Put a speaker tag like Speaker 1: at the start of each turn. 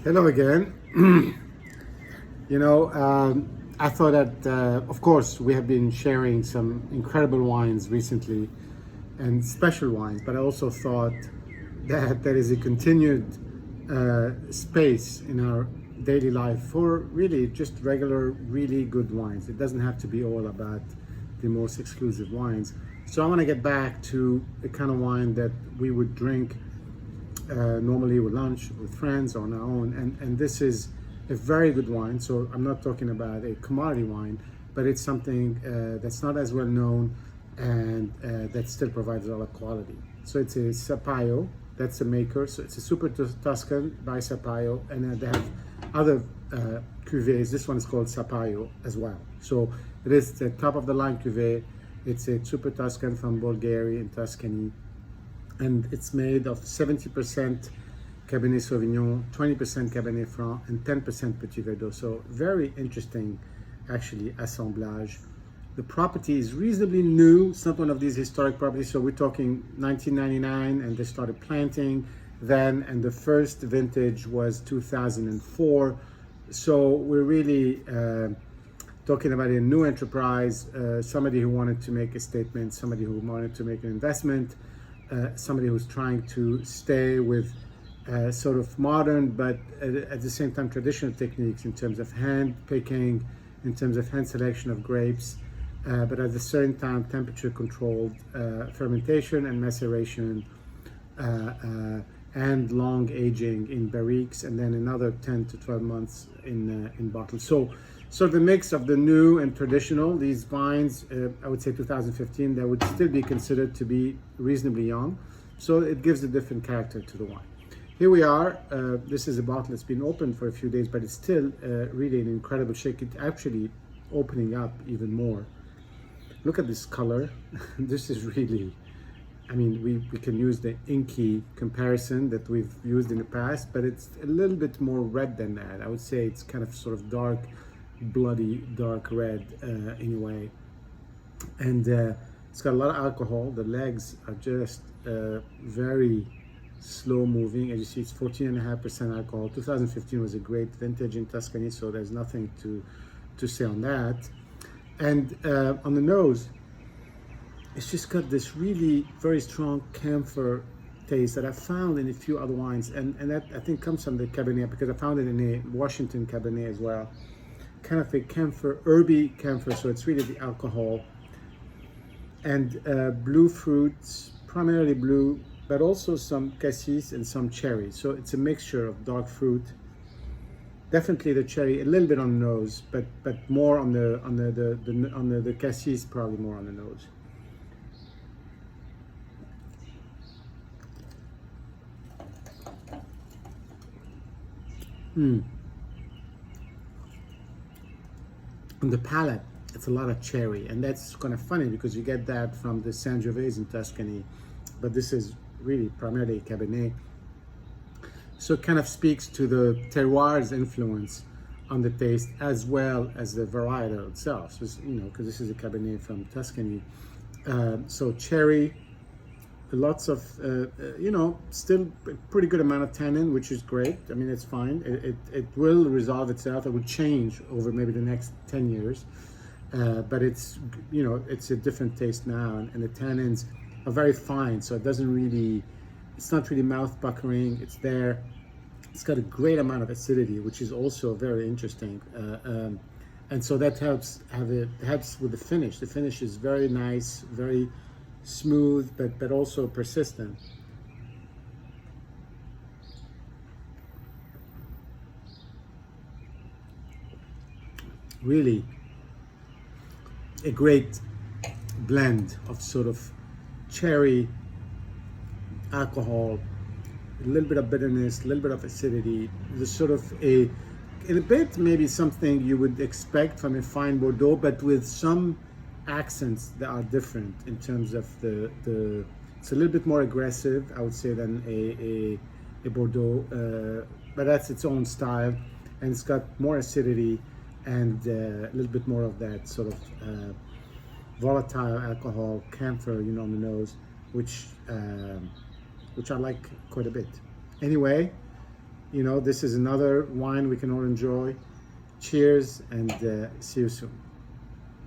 Speaker 1: Hello again. I thought that, of course, we have been sharing some incredible wines recently and special wines, but I also thought that there is a continued space in our daily life for really just regular, really good wines. It doesn't have to be all about the most exclusive wines. So I want to get back to the kind of wine that we would drink normally with lunch with friends or on our own, and this is a very good wine. So I'm not talking about a commodity wine, but it's something that's not as well known and that still provides a lot of quality. So it's a Sapaio, that's the maker. So it's a Super Tuscan by Sapaio, and they have other cuvées. This one is called Sapaio as well. So it is the top of the line cuvée. It's a Super Tuscan from Bolgheri in Tuscany, and it's made of 70% Cabernet Sauvignon, 20% Cabernet Franc, and 10% Petit Verdot. So very interesting, actually, assemblage. The property is reasonably new. It's not one of these historic properties. So we're talking 1999, and they started planting then, and the first vintage was 2004. So we're really talking about a new enterprise, somebody who wanted to make a statement, somebody who wanted to make an investment, somebody who's trying to stay with sort of modern, but at the same time traditional techniques in terms of hand picking, in terms of hand selection of grapes, but at the same time temperature controlled fermentation and maceration, and long aging in barriques, and then another 10 to 12 months in bottles. So the mix of the new and traditional, these vines, I would say 2015, they would still be considered to be reasonably young. So it gives a different character to the wine. Here we are. This is a bottle that's been open for a few days, but it's still really in incredible shape. It's actually opening up even more. Look at this color. This is really, I mean, we can use the inky comparison that we've used in the past, but it's a little bit more red than that. I would say it's kind of sort of dark, bloody dark red in a way, and it's got a lot of alcohol. The legs are just very slow moving. As you see, it's 14.5% alcohol. 2015 was a great vintage in Tuscany, so there's nothing to say on that. And on the nose, it's just got this really very strong camphor taste that I found in a few other wines, and that I think comes from the Cabernet, because I found it in a Washington Cabernet as well. Kind of a camphor, herby camphor, so it's really the alcohol. And blue fruits, primarily blue, but also some cassis and some cherry. So it's a mixture of dark fruit. Definitely the cherry, a little bit on the nose, but more on the cassis, probably more on the nose. On the palate, it's a lot of cherry, and that's kind of funny because you get that from the Sangiovese in Tuscany, but this is really primarily Cabernet. So it kind of speaks to the terroir's influence on the taste as well as the varietal itself. So, because this is a Cabernet from Tuscany. So cherry, lots of, still a pretty good amount of tannin, which is great. I mean, it's fine. It will resolve itself. It will change over maybe the next 10 years. But it's a different taste now. And the tannins are very fine. So it's not really mouth puckering. It's there. It's got a great amount of acidity, which is also very interesting. And so that helps with the finish. The finish is very nice, very smooth, but also persistent. Really a great blend of sort of cherry, alcohol, a little bit of bitterness, a little bit of acidity. There's sort of in a bit maybe something you would expect from a fine Bordeaux, but with some accents that are different in terms of it's a little bit more aggressive, I would say, than a Bordeaux, but that's its own style, and it's got more acidity and a little bit more of that sort of volatile alcohol, camphor, on the nose, which I like quite a bit. Anyway, you know, this is another wine we can all enjoy. Cheers, and see you soon.